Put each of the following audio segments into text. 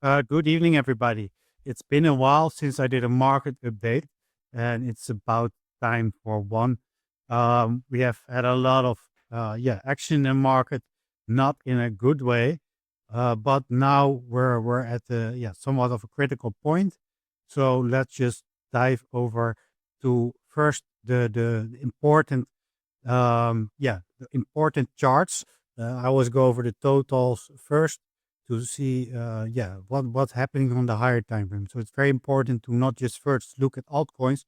Good evening, everybody. It's been a while since I did a market update, and it's about time for one. We have had a lot of action in the market, not in a good way, but now we're at somewhat of a critical point. So let's just dive over to first the important the important charts. I always go over the totals first to see what's happening on the higher time frame. So it's very important to not just first look at altcoins,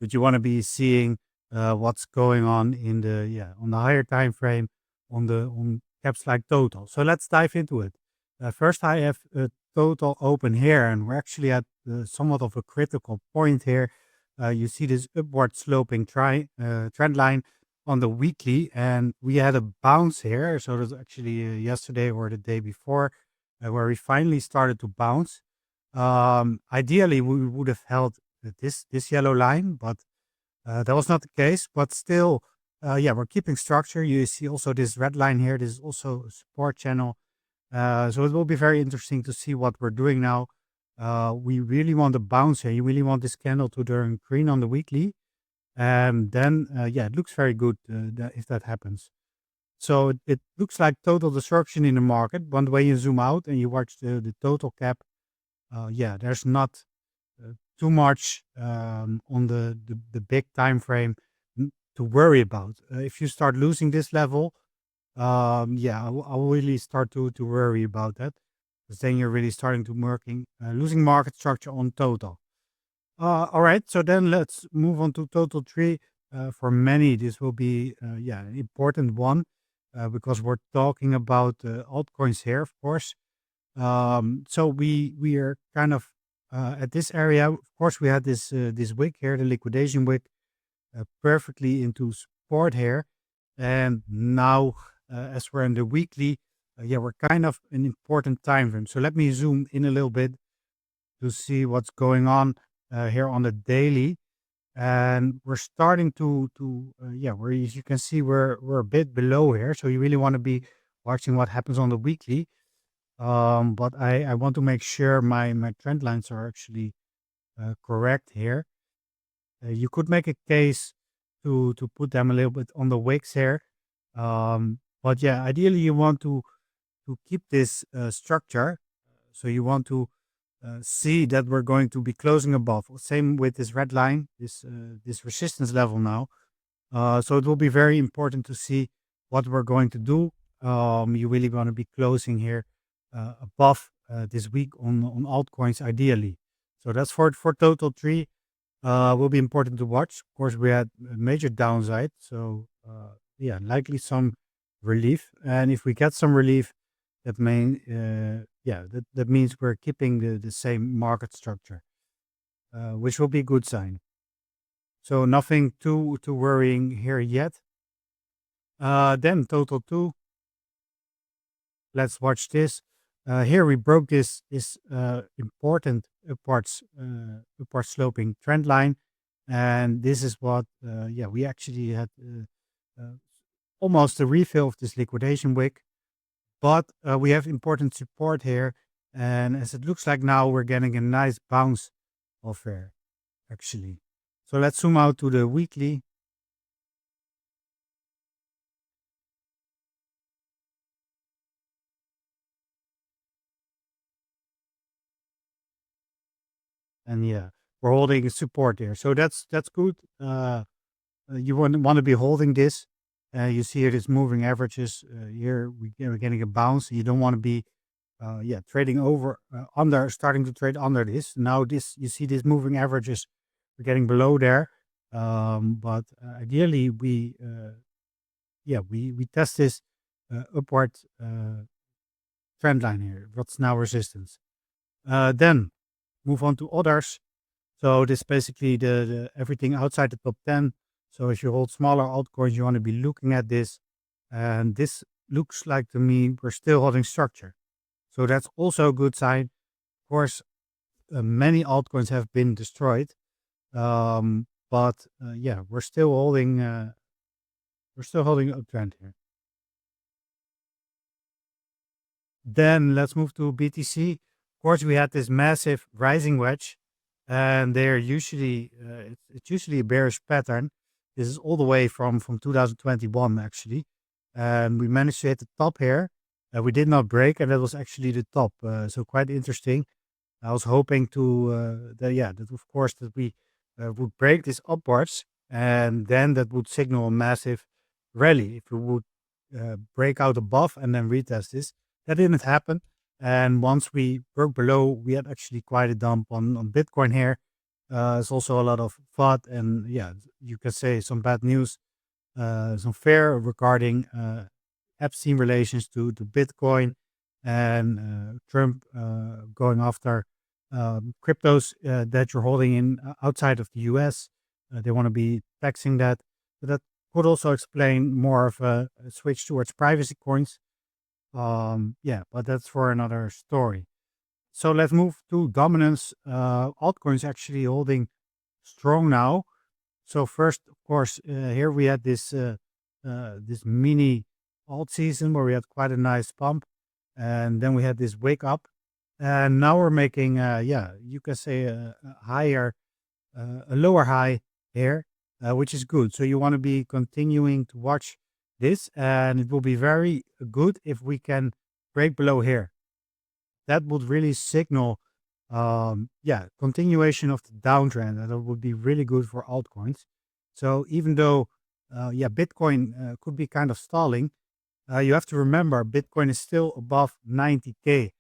but you want to be seeing what's going on in the on the higher time frame on caps like total. So let's dive into it. First, I have total open here, and we're actually at somewhat of a critical point here. You see this upward sloping trend line on the weekly, and we had a bounce here. So that's actually yesterday or the day before, where we finally started to bounce. Ideally, we would have held this yellow line, but that was not the case. But still, we're keeping structure. You see also this red line here. This is also a support channel. So it will be very interesting to see what we're doing now. We really want to bounce here. You really want this candle to turn green on the weekly. And then, it looks very good if that happens. So it looks like total destruction in the market. But when you zoom out and you watch the total cap, there's not too much on the big time frame to worry about. If you start losing this level, I'll really start to worry about that, because then you're really starting to losing market structure on total. All right, so then let's move on to TOTAL3. For many, this will be an important one because we're talking about altcoins here, of course. So we are kind of at this area. Of course, we had this wick here, the liquidation wick, perfectly into support here, and now as we're in the weekly, we're kind of an important time frame. So let me zoom in a little bit to see what's going on here on the daily, and we're starting to where as you can see we're a bit below here, so you really want to be watching what happens on the weekly. But I want to make sure my trend lines are actually correct here. You could make a case to put them a little bit on the wicks here, but ideally you want to keep this structure. So you want to see that we're going to be closing above. Same with this red line, this resistance level now. So it will be very important to see what we're going to do. You really want to be closing here above this week on altcoins ideally. So that's for TOTAL3. Will be important to watch. Of course, we had a major downside, so likely some relief. And if we get some relief, that means we're keeping the same market structure, which will be a good sign. So nothing too worrying here yet. Then TOTAL2. Let's watch this. Here we broke this important upward sloping trend line, and this is what we actually had almost a refill of this liquidation wick. But we have important support here, and as it looks like now, we're getting a nice bounce off here, actually. So let's zoom out to the weekly. And we're holding a support there. So that's good. You want to be holding this. You see here, this moving averages. Here we're getting a bounce. You don't want to be trading over starting to trade under this. Now you see these moving averages, we're getting below there. But ideally we test this upward trend line here. What's now resistance. Then move on to others. So this basically the everything outside the top 10. So if you hold smaller altcoins, you want to be looking at this. And this looks like to me we're still holding structure. So that's also a good sign. Of course, many altcoins have been destroyed. But we're still holding uptrend here. Then let's move to BTC. Of course, we had this massive rising wedge, and they're usually it's usually a bearish pattern. This is all the way from 2021 actually, and we managed to hit the top here. We did not break, and that was actually the top. So quite interesting. I was hoping to that of course that we would break this upwards, and then that would signal a massive rally. If we would break out above and then retest this, that didn't happen. And once we broke below, we had actually quite a dump on Bitcoin here. It's also a lot of FUD and you can say some bad news, some fear regarding Epstein relations to Bitcoin and Trump going after cryptos that you're holding in outside of the US. They want to be taxing that. But that could also explain more of a switch towards privacy coins. But that's for another story. So let's move to dominance. Altcoins actually holding strong now. So first, of course, here we had this this mini alt season where we had quite a nice pump, and then we had this wake up, and now we're making you can say a lower high here, which is good. So you want to be continuing to watch this, and it will be very good if we can break below here. That would really signal continuation of the downtrend, and that would be really good for altcoins. So even though Bitcoin could be kind of stalling, you have to remember Bitcoin is still above 90K.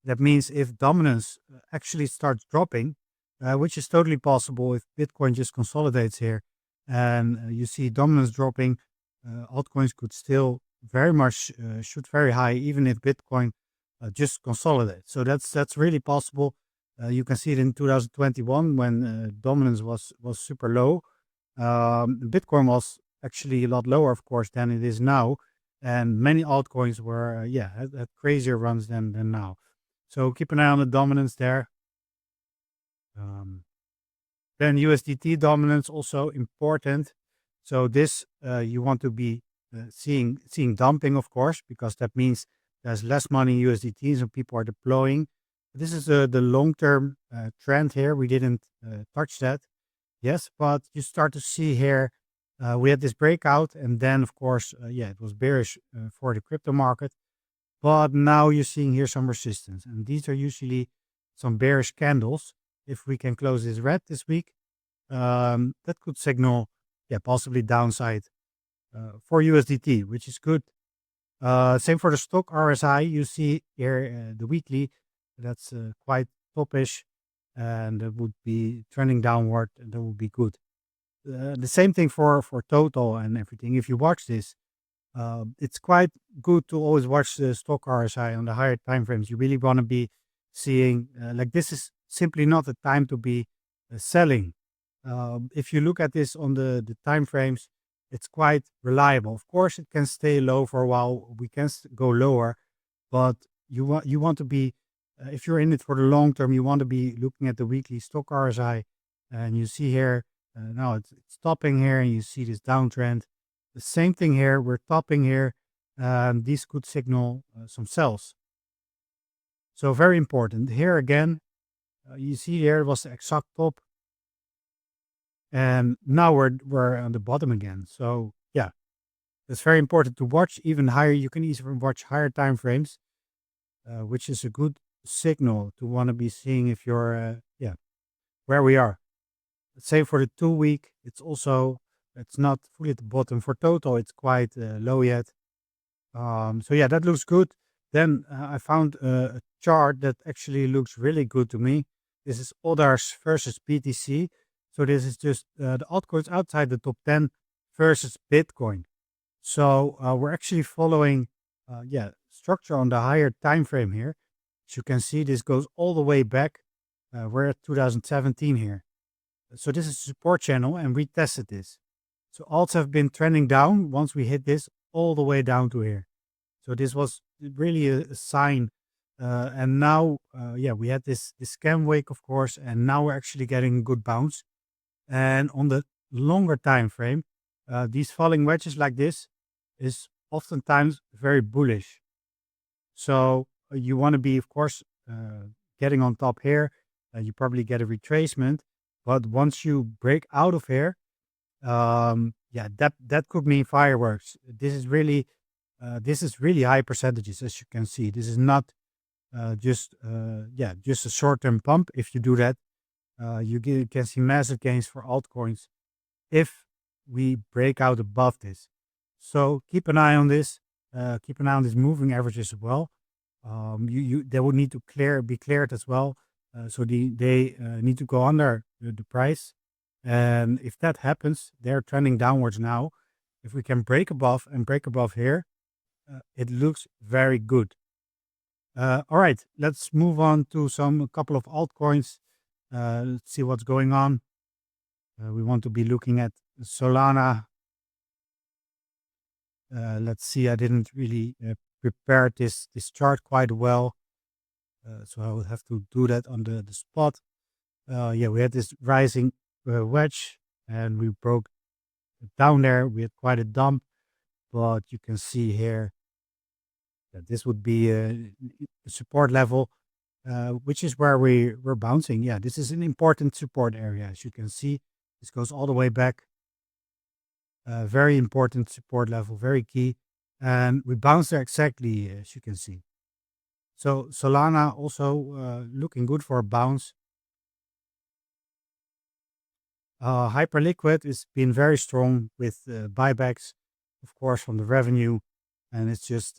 That means if dominance actually starts dropping, which is totally possible if Bitcoin just consolidates here and you see dominance dropping, altcoins could still very much shoot very high, even if Bitcoin just consolidates. So that's really possible. You can see it in 2021 when dominance was super low. Bitcoin was actually a lot lower, of course, than it is now, and many altcoins were had crazier runs than now. So keep an eye on the dominance there. Then USDT dominance also important. So this you want to be seeing dumping, of course, because that means there's less money in USDT, so people are deploying. This is the long-term trend here. We didn't touch that. Yes, but you start to see here, we had this breakout, and then, of course, it was bearish for the crypto market. But now you're seeing here some resistance, and these are usually some bearish candles. If we can close this red this week, that could signal, possibly downside for USDT, which is good. Same for the stock RSI. You see here the weekly, that's quite topish, and it would be trending downward, and that would be good. The same thing for total and everything. If you watch this, it's quite good to always watch the stock RSI on the higher time frames. You really want to be seeing like this is simply not the time to be selling. If you look at this on the time frames, it's quite reliable. Of course, it can stay low for a while. We can go lower, but you want to be if you're in it for the long term, you want to be looking at the weekly stock RSI, and you see here now it's topping here, and you see this downtrend. The same thing here. We're topping here. These could signal some sells. So very important here again. You see here was the exact top, and now we're on the bottom again. So yeah, it's very important to watch even higher. You can even watch higher time frames, which is a good signal to want to be seeing if you're where we are. Same for the 2 week. It's not fully at the bottom. For total, it's quite low yet. So yeah, that looks good. Then I found a chart that actually looks really good to me. This is others versus BTC. So this is just the altcoins outside the top 10 versus Bitcoin. So we're actually following structure on the higher time frame here. As you can see, this goes all the way back. We're at 2017 here. So this is a support channel, and we tested this. So alts have been trending down once we hit this all the way down to here. So this was really a sign. And now, we had this scam wake, of course, and now we're actually getting a good bounce. And on the longer time frame, these falling wedges like this is oftentimes very bullish. So you want to be, of course, getting on top here, you probably get a retracement. But once you break out of here, yeah, that could mean fireworks. This is really high percentages, as you can see. This is not just a short-term pump. If you do that, you can see massive gains for altcoins if we break out above this. So keep an eye on this. Keep an eye on these moving averages as well. They will need to be cleared as well. So they need to go under the price. And if that happens, they're trending downwards now. If we can break above here, it looks very good. All right, let's move on to a couple of altcoins. Let's see what's going on. We want to be looking at Solana. Let's see, I didn't really prepare this chart quite well. So I will have to do that on the spot. Yeah, we had this rising wedge and we broke down there. We had quite a dump, but you can see here that this would be a support level, which is where we're bouncing. Yeah, this is an important support area. As you can see, this goes all the way back. Very important support level, very key. And we bounced there exactly, as you can see. So Solana also looking good for a bounce. Hyperliquid has been very strong with buybacks, of course, from the revenue. And it's just,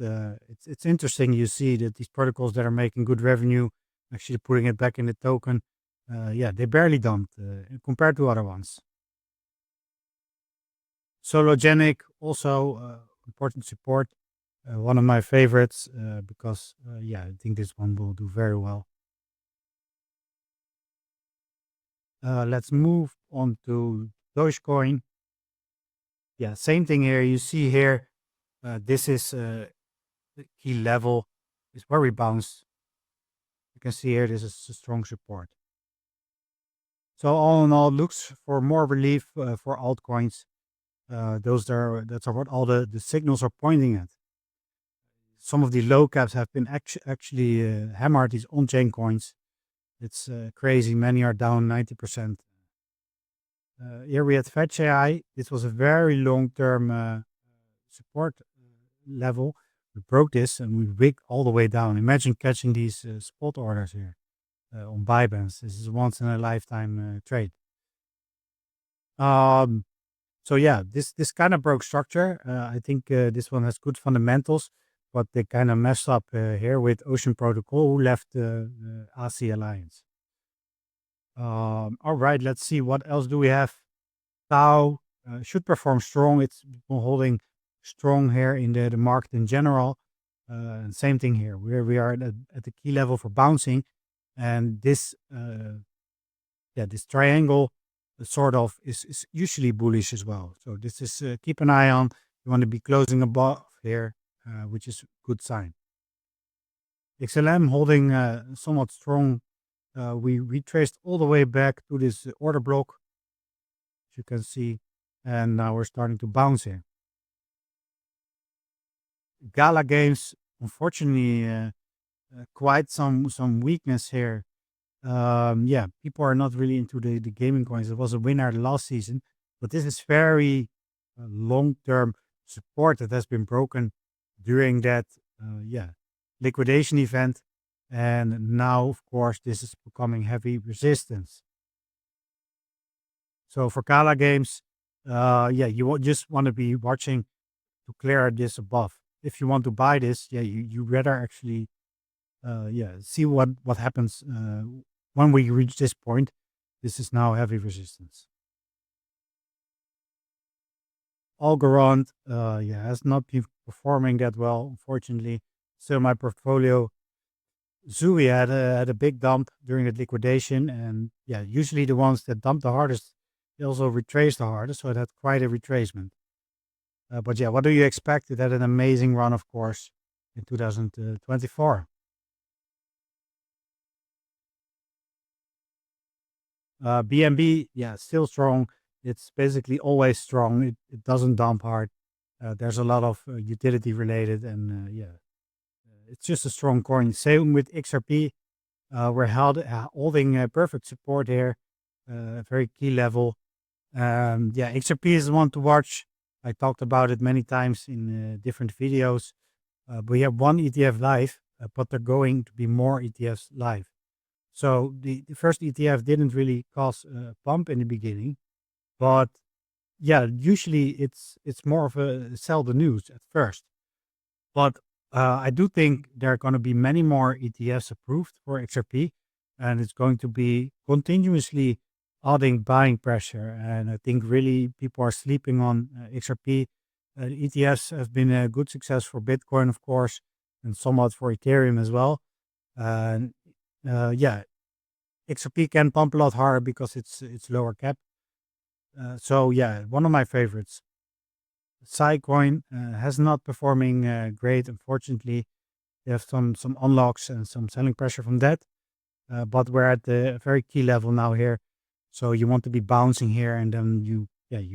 it's interesting. You see that these protocols that are making good revenue, actually putting it back in the token, yeah, they barely dumped compared to other ones. Sologenic, also important support. One of my favorites because, yeah, I think this one will do very well. Let's move on to Dogecoin. Yeah, same thing here. You see here, this is the key level. Is where we bounce. You can see here, this is a strong support. So all in all, looks for more relief for altcoins. That's what all the signals are pointing at. Some of the low caps have been actually hammered, these on-chain coins. It's crazy. Many are down 90%. Here we had Fetch AI. This was a very long-term support level. We broke this and we wigged all the way down. Imagine catching these spot orders here on Binance. This is a once in a lifetime trade. So yeah, this kind of broke structure. I think this one has good fundamentals, but they kind of messed up here with Ocean Protocol, who left the AC Alliance. All right, let's see, what else do we have? Tau should perform strong. It's been holding strong here in the market in general. And same thing here. We are at the key level for bouncing, and this this triangle sort of is usually bullish as well. So this is keep an eye on. You want to be closing above here, which is a good sign. XLM holding somewhat strong. We retraced all the way back to this order block, as you can see, and now we're starting to bounce here. Gala Games, unfortunately, quite some weakness here. Yeah, people are not really into the gaming coins. It was a winner last season, but this is very long-term support that has been broken during that liquidation event. And now, of course, this is becoming heavy resistance. So for Gala Games, you just want to be watching to clear this above. If you want to buy this, you rather actually see what happens when we reach this point. This is now heavy resistance. Algorand, has not been performing that well, unfortunately. Still, my portfolio. Zui had a big dump during the liquidation, and usually the ones that dump the hardest, they also retrace the hardest, so it had quite a retracement. But what do you expect? It had an amazing run, of course, in 2024. BNB, still strong. It's basically always strong. It doesn't dump hard. There's a lot of utility related, and it's just a strong coin. Same with XRP. We're holding perfect support here, very key level. Yeah, XRP is one to watch. I talked about it many times in different videos. We have one ETF live, but there are going to be more ETFs live. So the first ETF didn't really cause a pump in the beginning, but yeah, usually it's more of a sell the news at first. But I do think there are going to be many more ETFs approved for XRP, and it's going to be continuously adding buying pressure. And I think really people are sleeping on XRP. ETFs have been a good success for Bitcoin, of course, and somewhat for Ethereum as well. And yeah, XRP can pump a lot harder because it's lower cap. So yeah, one of my favorites. Coin has not performing great, unfortunately. They have some unlocks and some selling pressure from that, but we're at the very key level now here. So you want to be bouncing here, and then you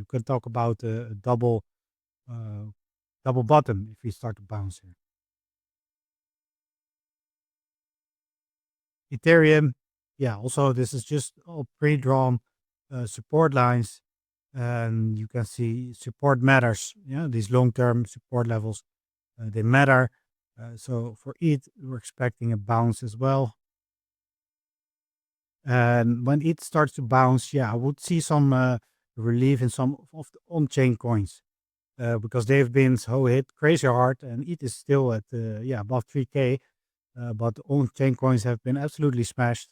could talk about a uh, double bottom if we start to bounce here. Ethereum, yeah. Also, this is just all pre-drawn support lines, and you can see support matters. Yeah, these long-term support levels they matter. So for ETH, we're expecting a bounce as well. And when ETH starts to bounce, yeah, I would see some relief in some of the on-chain coins because they've been so hit crazy hard, and ETH is still at above 3K. But on-chain coins have been absolutely smashed.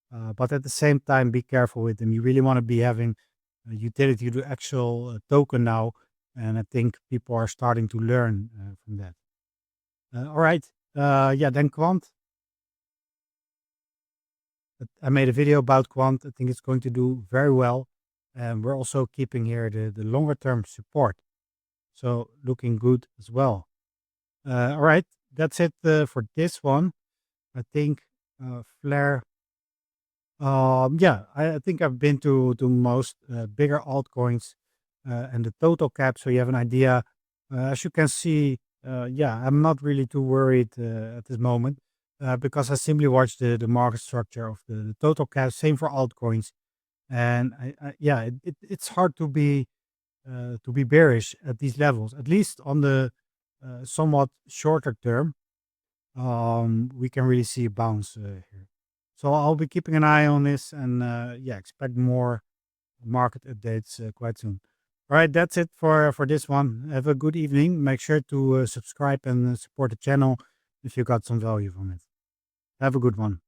But at the same time, be careful with them. You really want to be having utility to actual token now, and I think people are starting to learn from that. All right. Yeah, then Quant. I made a video about Quant. I think it's going to do very well. And we're also keeping here the longer term support. So looking good as well. All right. That's it for this one. I think Flare. Yeah, I think I've been to most bigger altcoins and the total cap, so you have an idea. As you can see, yeah, I'm not really too worried at this moment because I simply watch the market structure of the total cap. Same for altcoins, and yeah, it's hard to be bearish at these levels, at least on the somewhat shorter term. We can really see a bounce here. So I'll be keeping an eye on this and yeah, expect more market updates quite soon. All right, that's it for this one. Have a good evening. Make sure to subscribe and support the channel if you got some value from it. Have a good one.